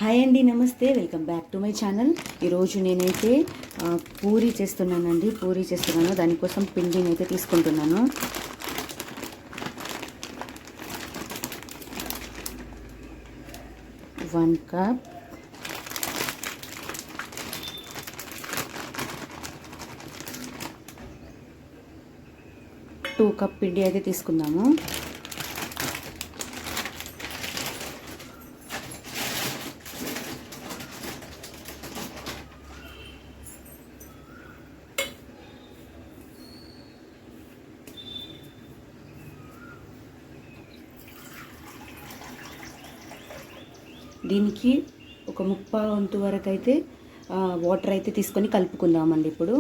Hi అండి, నమస్తే. Welcome back to my channel. ఈరోజు నేనైతే పూరీ చేస్తున్నాను. దానికోసం పిండిని అయితే తీసుకుంటున్నాను. వన్ కప్, టూ కప్ పిండి అయితే తీసుకుందాము. దీనికి ఒక ముప్పావు వంతు వరకు అయితే వాటర్ అయితే తీసుకొని కలుపుకుందామండి. ఇప్పుడు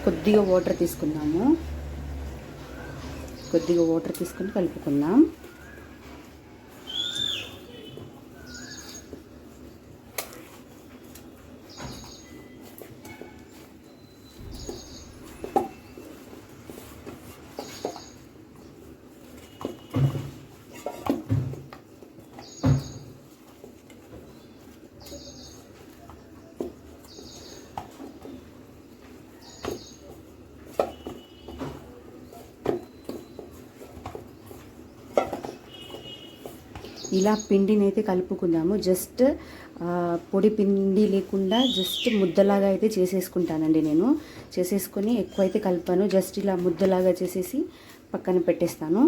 కొద్దిగా వాటర్ తీసుకుందాము. కొద్దిగా వాటర్ తీసుకొని కలుపుకుందాం. ఇలా పిండిని అయితే కలుపుకుందాము. జస్ట్ పొడి పిండి లేకుండా జస్ట్ ముద్దలాగా అయితే చేసేసుకుంటానండి. నేను చేసేసుకొని ఎక్కువైతే కలపాను. జస్ట్ ఇలా ముద్దలాగా చేసేసి పక్కన పెట్టేస్తాను.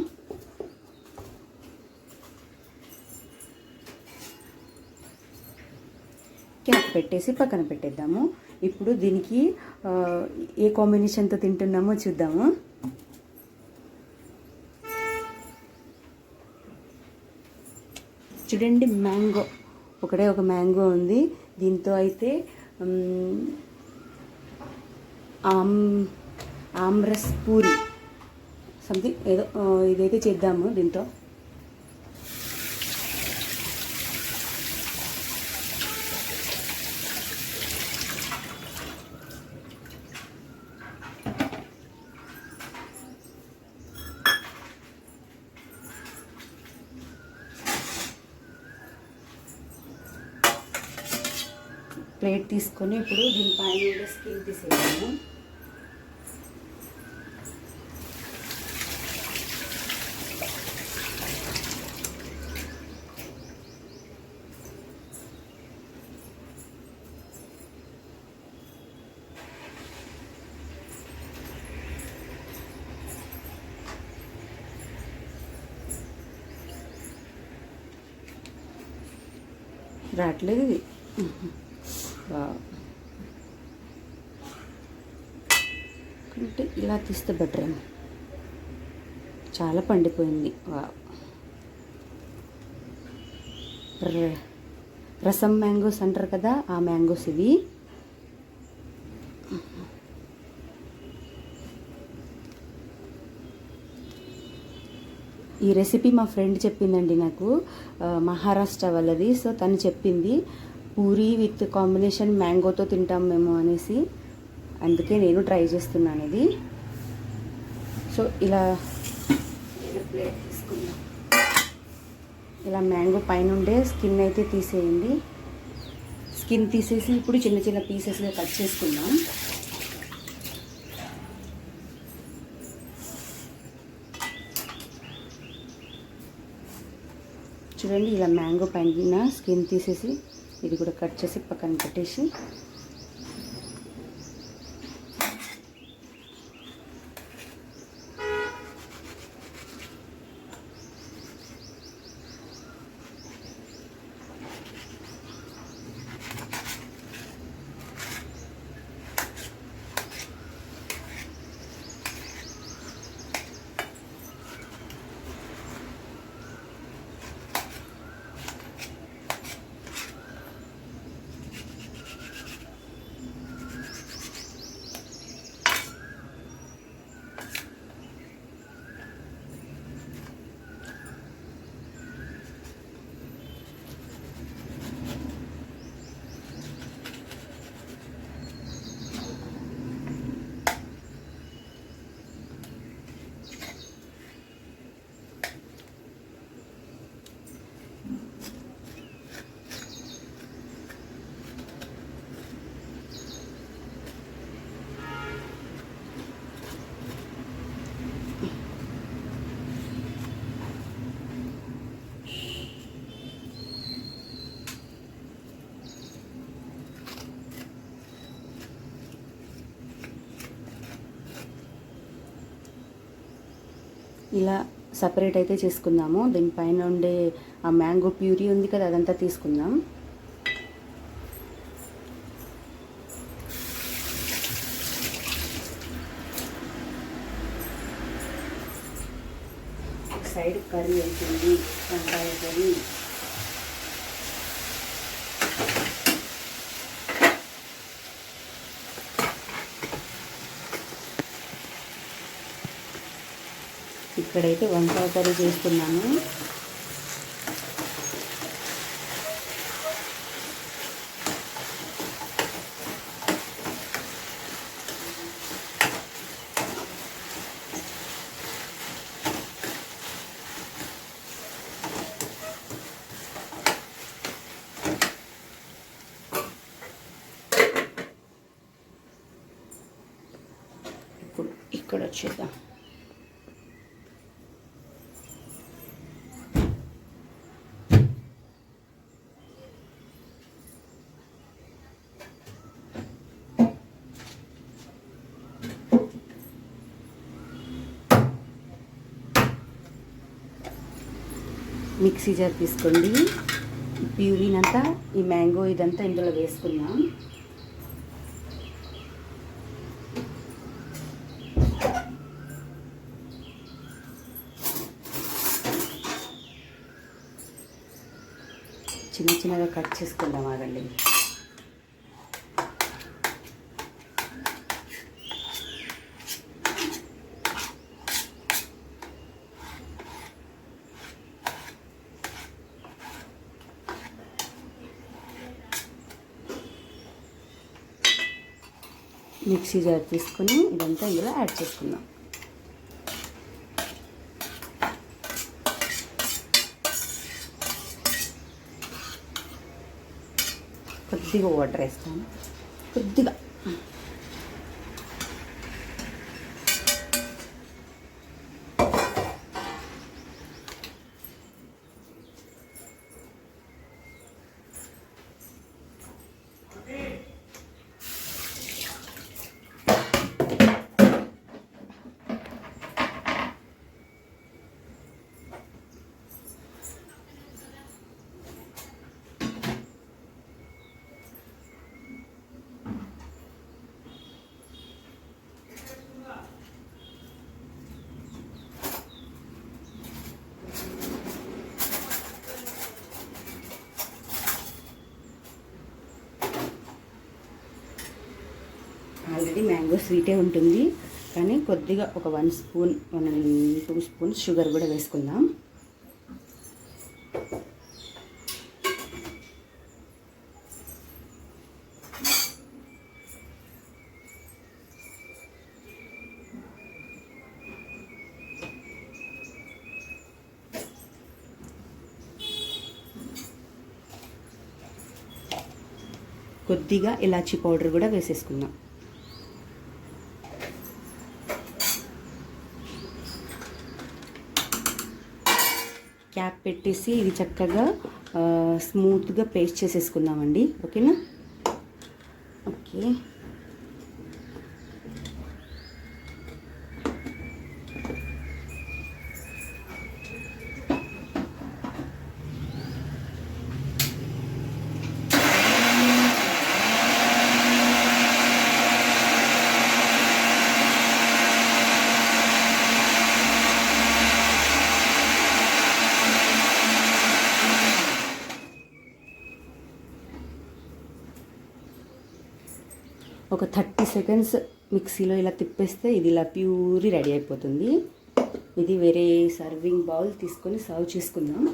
క్యాప్ పెట్టేసి పక్కన పెట్టేద్దాము. ఇప్పుడు దీనికి ఏ కాంబినేషన్తో తింటున్నామో చూద్దాము. చూడండి, మ్యాంగో, ఒక మ్యాంగో ఉంది. దీంతో అయితే ఆమ్రస్ పూరి సంథింగ్ ఏదో ఇదైతే చేద్దాము. దీంతో ప్లేట్ తీసుకొని ఇప్పుడు దీనిపైన స్కిన్ తీసేద్దాము. రావట్లేదు ఇది. అంటే ఇలా తీస్తే బెటర్ ఏమో. చాలా పండిపోయింది. రసం మ్యాంగోస్ అంటారు కదా, ఆ మ్యాంగోస్ ఇవి. ఈ రెసిపీ మా ఫ్రెండ్ చెప్పిందండి నాకు, మహారాష్ట్ర వాళ్ళది. సో తను చెప్పింది పూరీ విత్ కాంబినేషన్ మ్యాంగోతో తింటాం మేము అనేసి. అందుకే నేను ట్రై చేస్తున్నాను ఇది. సో ఇలా ప్లేట్ తీసుకుందాం. ఇలా మ్యాంగో పైన ఉండే స్కిన్ అయితే తీసేయండి. స్కిన్ తీసేసి ఇప్పుడు చిన్న చిన్న పీసెస్గా కట్ చేసుకుందాం. చూడండి, ఇలా మ్యాంగో పైన స్కిన్ తీసేసి ఇది కూడా కట్ చేసి పక్కన పెట్టేసి ఇలా సపరేట్ అయితే చేసుకుందాము. దీనిపైన ఉండే ఆ మ్యాంగో ప్యూరీ ఉంది కదా, అదంతా తీసుకుందాం. సైడ్ కర్రీ అవుతుంది, వంకాయ కర్రీ. ఇక్కడైతే వంకాయ కర్రీ చేస్తున్నాను. ఇప్పుడు ఇక్కడ వచ్చేద్దాం. మిక్సీ జార్ తీసుకోండి. ప్యూరీనంతా, ఈ మ్యాంగో ఇదంతా ఇందులో వేసుకుందాం. చిన్న చిన్నగా కట్ చేసుకుందాం. ఆగండి. మిక్సీ జార్ తీసుకొని ఇదంతా ఇలా యాడ్ చేసుకుందాం. కొద్దిగా వాటర్ వేస్తాను, కొద్దిగా. ఆల్రెడీ మ్యాంగో స్వీటే ఉంటుంది, కానీ కొద్దిగా ఒక 1 స్పూన్ 1-2 స్పూన్స్ షుగర్ కూడా వేసుకుందాం. కొద్దిగా ఇలాచీ పౌడర్ కూడా వేసేసుకుందాం. క్యాప్ పెట్టేసి ఇది చక్కగా స్మూత్గా పేస్ట్ చేసేసుకుందామండి. ఓకేనా? ఓకే. ఒక 30 సెకండ్స్ మిక్సీలో ఇలా తిప్పేస్తే ఇది ఇలా ప్యూరీ రెడీ అయిపోతుంది. ఇది వేరే సర్వింగ్ బౌల్ తీసుకొని సర్వ్ చేసుకుందాం.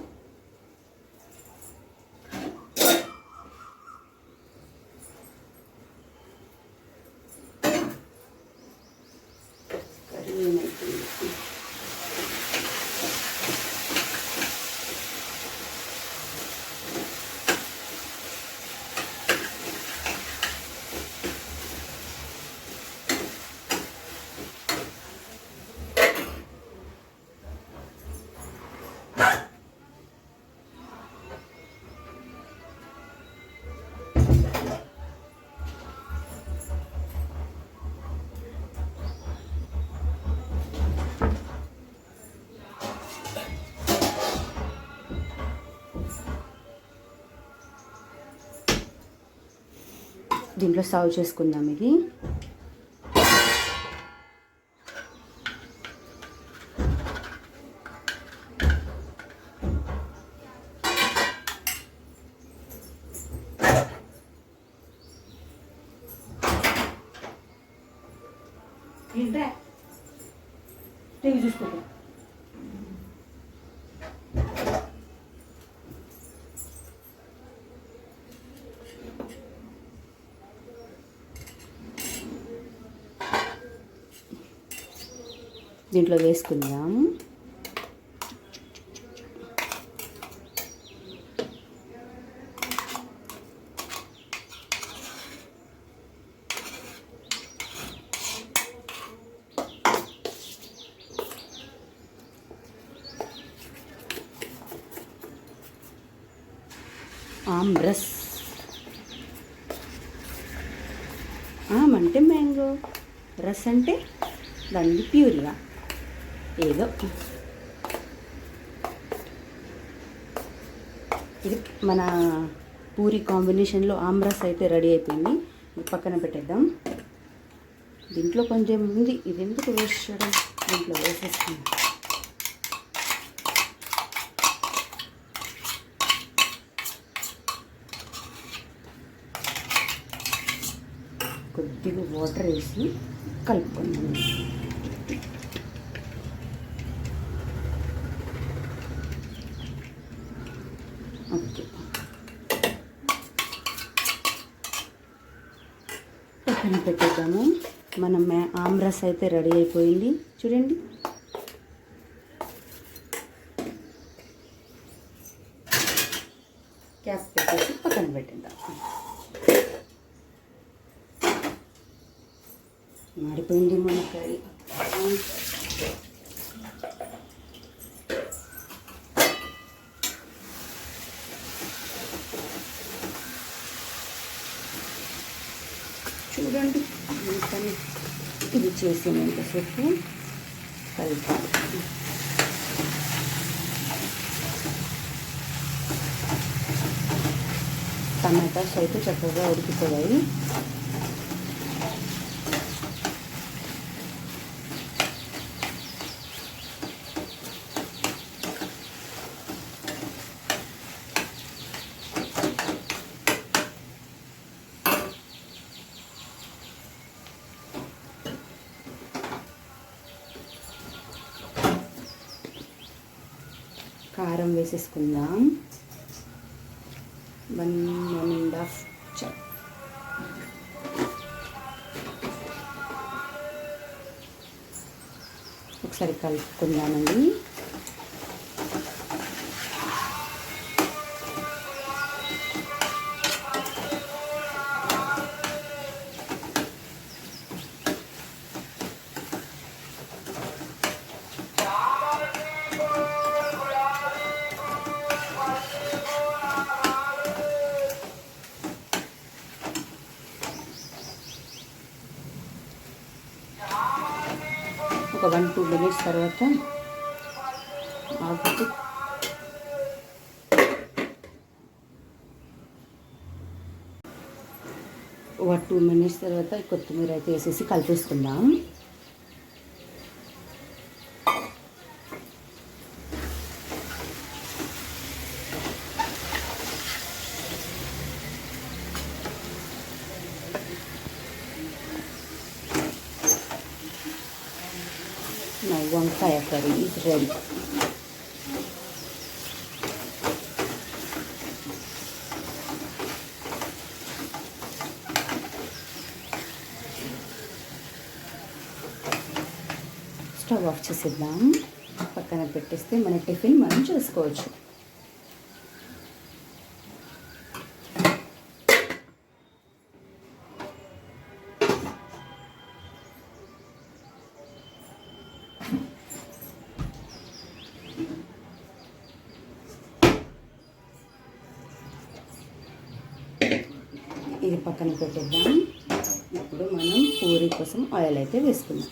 దీంట్లో సర్వ్ చేసుకుందాం ఇది. ఏంట్రా టీవీ చూసుకుంటా. దీంట్లో వేసుకుందాం. ఆమ్రస్. ఆమ్ అంటే మ్యాంగో, రస్ అంటే దాన్ని ప్యూరిగా ఏదో. ఇది మన పూరి కాంబినేషన్లో ఆమ్రస్ అయితే రెడీ అయిపోయింది. పక్కన పెట్టేద్దాం. దీంట్లో కొంచెం ఉంది, ఇది ఎందుకు వేస్ట్ చేయడం, దీంట్లో వేసేస్తాం. కొద్దిగా వాటర్ వేసి కలుపుకుందాం. ఓకే, పక్కన పెట్టేద్దాము. మన ఆమ్రస్ అయితే రెడీ అయిపోయింది చూడండి. క్యాప్ పెట్టేసి పక్కన పెట్టేద్దాం. మాడిపోయింది మునక్కాయ. చూడండి, ఇది చేసినంతసేపు కలుపుతాను. టమాటాస్ అయితే చక్కగా ఉడికిపోయాయి. కారం వేసేసుకుందాం. 1.5 ఒకసారి కలుపుకుందామండి. ఒక 1-2 మినిట్స్ తర్వాత ఆగుతూ ఒక 2 మినిట్స్ తర్వాత కొత్తిమీర అయితే వేసేసి కలిపేసుకుందాం. నా వంకాయ curry is ready. Stove off చేసేద్దాం. పక్కన పెట్టేస్తే మన టిఫిన్ మనం చేసుకోవచ్చు. ఇది పక్కన పెట్టేద్దాం. ఇప్పుడు మనం పూరి కోసం ఆయిల్ అయితే వేసుకుందాం.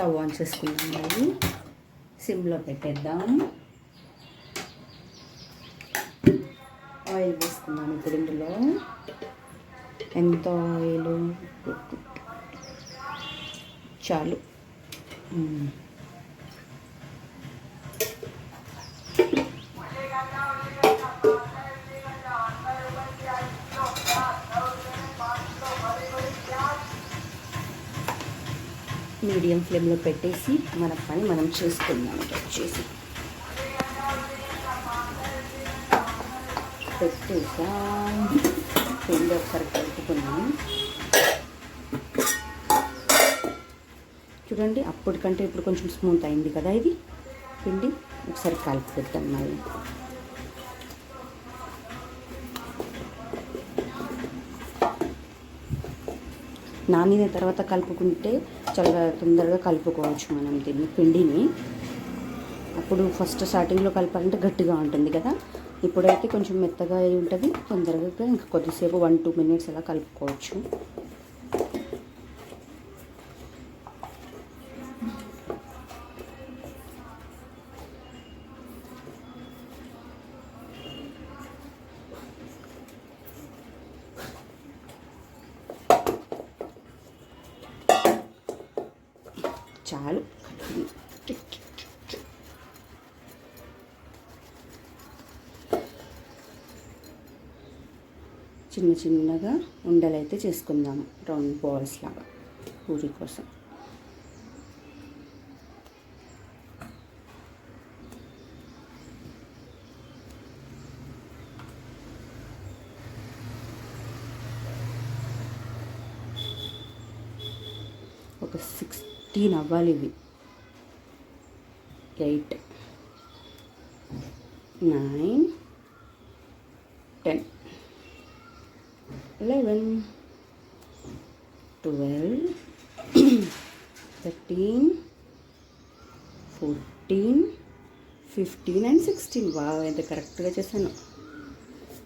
స్టవ్ ఆన్ చేసుకున్నాం. మరి సిమ్లో పెట్టేద్దాం. ఆయిల్ వేసుకుందాం. ఇప్పుడు ఇందులో ఎంత ఆయిల్ చాలు. మీడియం ఫ్లేమ్లో పెట్టేసి మన పని మనం చేసుకుందాం. వచ్చేసి పెట్టేసాం. పిండి ఒకసారి కలుపుకున్నాం. చూడండి, అప్పటికంటే ఇప్పుడు కొంచెం స్మూత్ అయింది కదా ఇది పిండి. ఒకసారి కలుపుకుందాం. మళ్ళీ నానిన తర్వాత కలుపుకుంటే చాలా తొందరగా కలుపుకోవచ్చు మనం దీన్ని, పిండిని. అప్పుడు ఫస్ట్ స్టార్టింగ్లో కలపాలంటే గట్టిగా ఉంటుంది కదా. ఇప్పుడైతే కొంచెం మెత్తగా అయి ఉంటుంది. తొందరగా ఇంకా కొద్దిసేపు 1-2 మినిట్స్ అలా కలుపుకోవచ్చు. చాలు. చిన్న చిన్నగా ఉండలైతే చేసుకుందాము, రౌండ్ బాల్స్ లాగా పూరి కోసం. ఒక 16 అవ్వాలి ఇవి. 8, 9, 10, 11, 12, 13, 14, 15 and 16. వావ్, ఎంత కరెక్ట్గా చేశాను.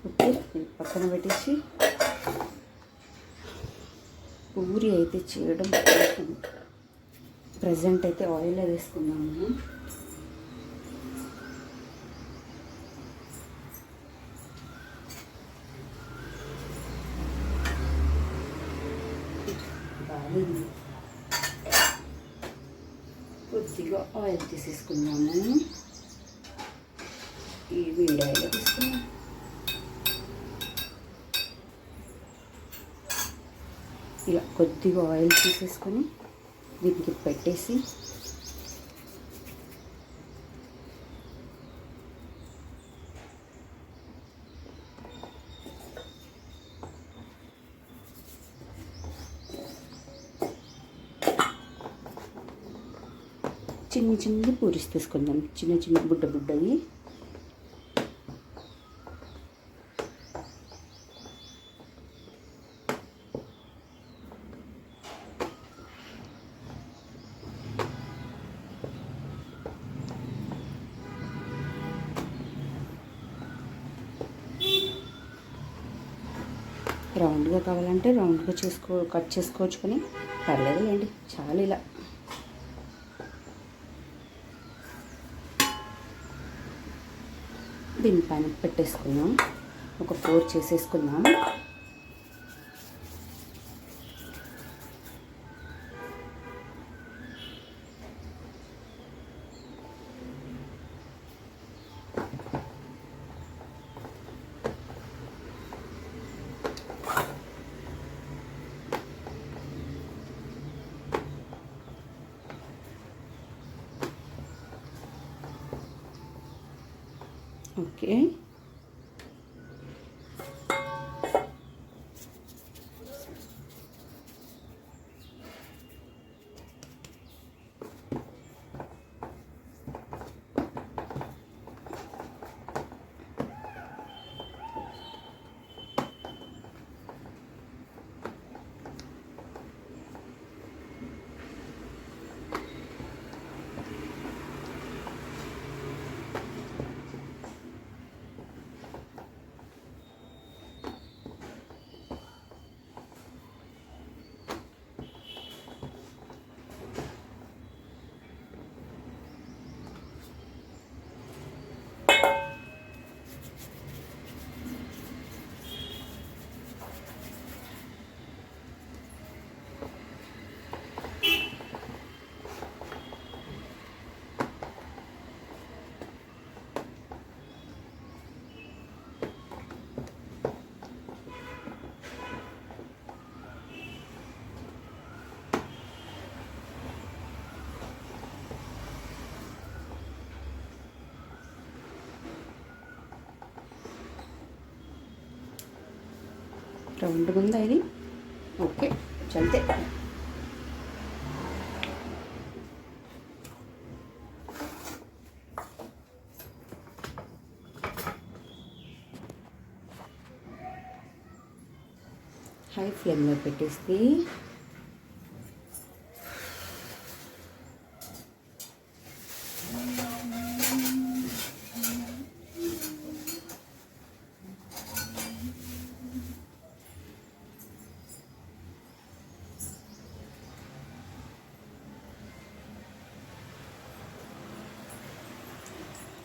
ఓకే, పక్కన పెట్టేసి పూరి అయితే చేయడం ప్రజెంట్ అయితే ఆయిల్ వేసుకున్నాము. కొద్దిగా ఆయిల్ తీసేసుకున్నాము. ఈ వేడి ఆయిల్ తీసుకున్నాము. ఇలా కొద్దిగా ఆయిల్ తీసేసుకొని దీనికి పెట్టేసి చిన్న చిన్న పూరీస్ తీసుకుందాం. చిన్న చిన్న బుడ్డవి. రౌండ్గా కావాలంటే రౌండ్గా కట్ చేసుకోవచ్చు, కానీ పర్లేదు లేండి, చాలు. ఇలా దీనిపైన పెట్టేసుకుందాం. ఒక 4 చేసేసుకుందాం. ఓకే, రౌండ్గా ఉందా ఇది? ఓకే, చల్తే. హై ఫ్లేమ్లో పెట్టేస్తే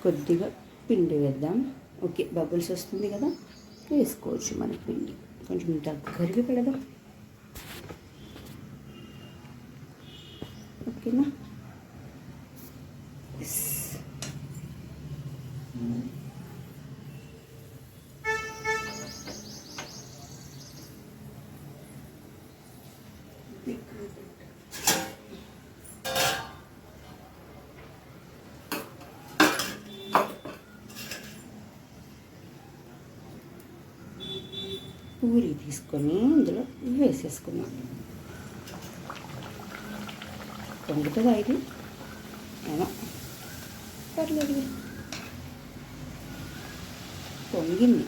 కొద్దిగా పిండి వేద్దాం. ఓకే, బబుల్స్ వస్తుంది కదా, వేసుకోవచ్చు మన పిండి. కొంచెం దగ్గరికి పెడదాం. ఓకేనా? పూరి తీసుకొని ఇందులో వేసేసుకున్నాం. పొంగుతుందా ఇది? ఏమో, పర్లేదు, పొంగింది.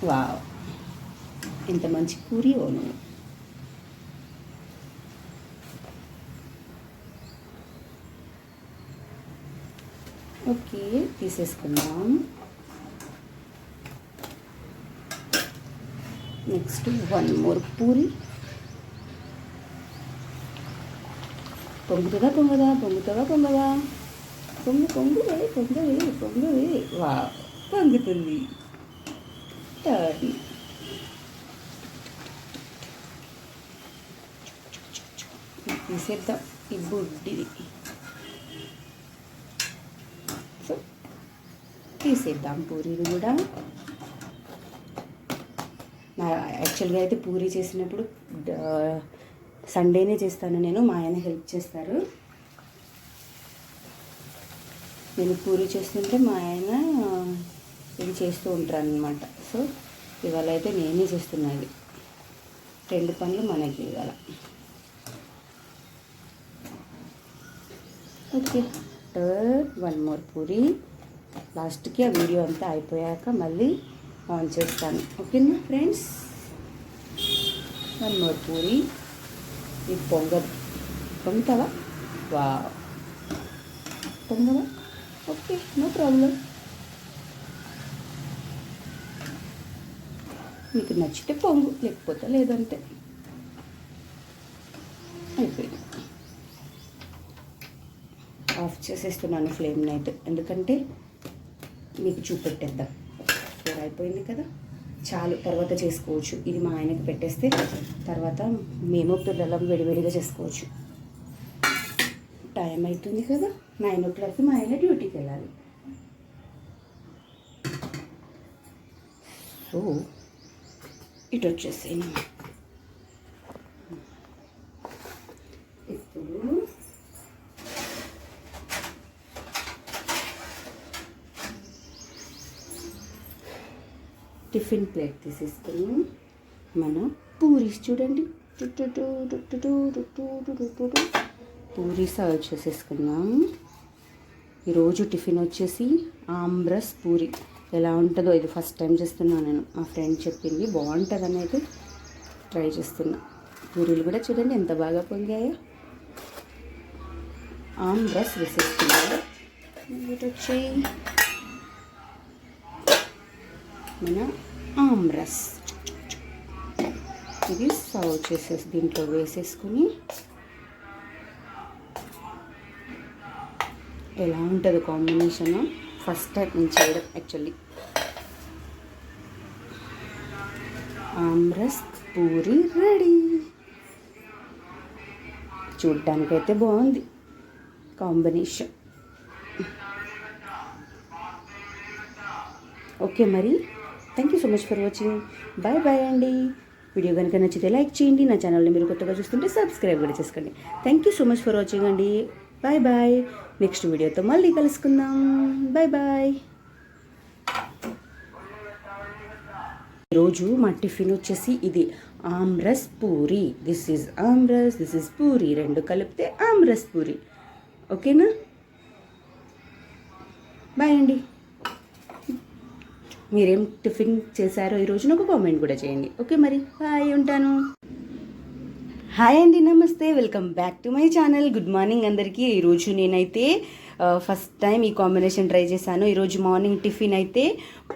వావ్, ఇంత మంచి పూరి ఓను. ఓకే, తీసేసుకుందాం. Next 1 more puri. పొంగుతుందా పొంగదా? పొంగుతుందా పొంగదా? పొంగువే. వా, పొంగుతుంది. టర్న్. తీసేద్దాం ఈ బుడ్డిది. సో తీసేద్దాం పూరీని కూడా. యాక్చువల్గా అయితే పూరీ చేసినప్పుడు సండేనే చేస్తాను నేను. మా ఆయన హెల్ప్ చేస్తారు. నేను పూరీ చేస్తుంటే మా ఆయన ఇది చేస్తూ ఉంటారు అనమాట. సో ఇవాళ అయితే నేనే చేస్తున్నాను. 2 పనులు మనకి ఇవాళ. Okay, 1 more puri. లాస్ట్కి ఆ వీడియో అంతా అయిపోయాక మళ్ళీ ఆన్ చేస్తాను. ఓకేనా ఫ్రెండ్స్? 1 more పూరి. ఇది పొంగుతావా? వా, పొంగవా? Okay, no problem. మీకు నచ్చితే పొంగు, లేకపోతే లేదంటే. అయిపోయింది. ఆఫ్ చేసేస్తున్నాను ఫ్లేమ్ని అయితే, ఎందుకంటే మీకు చూపెట్టేద్దాం. అయిపోయింది కదా, చాలు. తర్వాత చేసుకోవచ్చు. ఇది మా ఆయనకి పెట్టేస్తే తర్వాత మేము పిల్లలం విడివిడిగా చేసుకోవచ్చు. టైం అవుతుంది కదా, 9 o'clock మా ఆయన డ్యూటీకి వెళ్ళాలి. సో ఇటు వచ్చేసాను. ఇప్పుడు టిఫిన్ ప్లేట్ తీసేసుకుని మనం పూరీస్ చూడండి, పూరీ సర్వ్ చేసేసుకున్నాం. ఈరోజు టిఫిన్ వచ్చేసి ఆమ్రస్ పూరి. ఎలా ఉంటుందో, ఇది ఫస్ట్ టైం చేస్తున్నాను నేను. మా ఫ్రెండ్ చెప్పింది బాగుంటుందని అయితే ట్రై చేస్తున్నా. పూరీలు కూడా చూడండి ఎంత బాగా పొంగాయో. ఆమ్రస్ వేసేసుకున్నాను. ఇటు వచ్చి మన ఆమ్రస్ ఇది సర్వ్ చేసేసి దీంట్లో వేసేసుకుని ఎలా ఉంటుందో కాంబినేషన్ ఫస్ట్ టైం నేను చేయడం యాక్చువల్లీ. ఆమ్రస్ పూరి రెడీ. చూడ్డానికైతే బాగుంది కాంబినేషన్. ఓకే మరి, thank you so much for watching. Bye bye అండి. వీడియో కనుక నచ్చితే లైక్ చేయండి, నా ఛానల్ని మీరు కొత్తగా చూస్తుంటే సబ్స్క్రైబ్ కూడా చేసుకోండి. Thank you so much for watching అండి. Bye bye. నెక్స్ట్ వీడియోతో మళ్ళీ కలుసుకుందాం. Bye bye. ఈరోజు మా టిఫిన్ వచ్చేసి ఇది aamras puri. This is aamras, this is puri, రెండు కలిపితే ఆమ్రస్ పూరి. ఓకేనా? బాయ్ అండి. మీరేం టిఫిన్ చేశారో ఈరోజు నాకు కామెంట్ కూడా చేయండి. ఓకే మరి బాయ్, ఉంటాను. హాయ్ అండి, నమస్తే, welcome back to my channel. Good morning అందరికీ. ఈరోజు నేనైతే ఫస్ట్ టైం ఈ కాంబినేషన్ ట్రై చేశాను. ఈరోజు మార్నింగ్ టిఫిన్ అయితే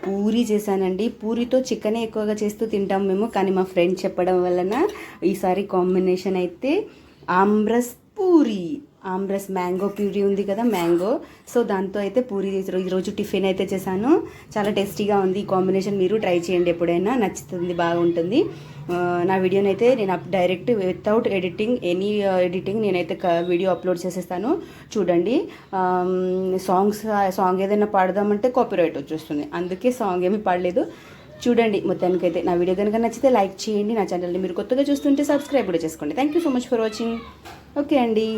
పూరి చేశానండి. పూరితో చికెనే ఎక్కువగా చేస్తూ తింటాం మేము, కానీ మా ఫ్రెండ్ చెప్పడం వలన ఈసారి కాంబినేషన్ అయితే ఆమ్రస్ పూరి, ఆమ్రస్ మ్యాంగో ప్యూరీ ఉంది కదా, మ్యాంగో, సో దాంతో అయితే పూరి ఈరోజు టిఫిన్ అయితే చేశాను. చాలా టేస్టీగా ఉంది ఈ కాంబినేషన్. మీరు ట్రై చేయండి, ఎప్పుడైనా నచ్చుతుంది, బాగుంటుంది. నా వీడియోని అయితే నేను direct without editing, any editing నేనైతే వీడియో అప్లోడ్ చేసేస్తాను, చూడండి. సాంగ్ ఏదైనా పాడదామంటే కాపీరైట్ వచ్చేస్తుంది, అందుకే సాంగ్ ఏమీ పాడలేదు. చూడండి. మొత్తానికైతే నా వీడియో కనుక నచ్చితే లైక్ చేయండి, నా ఛానల్ని మీరు కొత్తగా చూస్తుంటే సబ్స్క్రైబ్ కూడా చేసుకోండి. Thank you so much for watching. Okay అండి.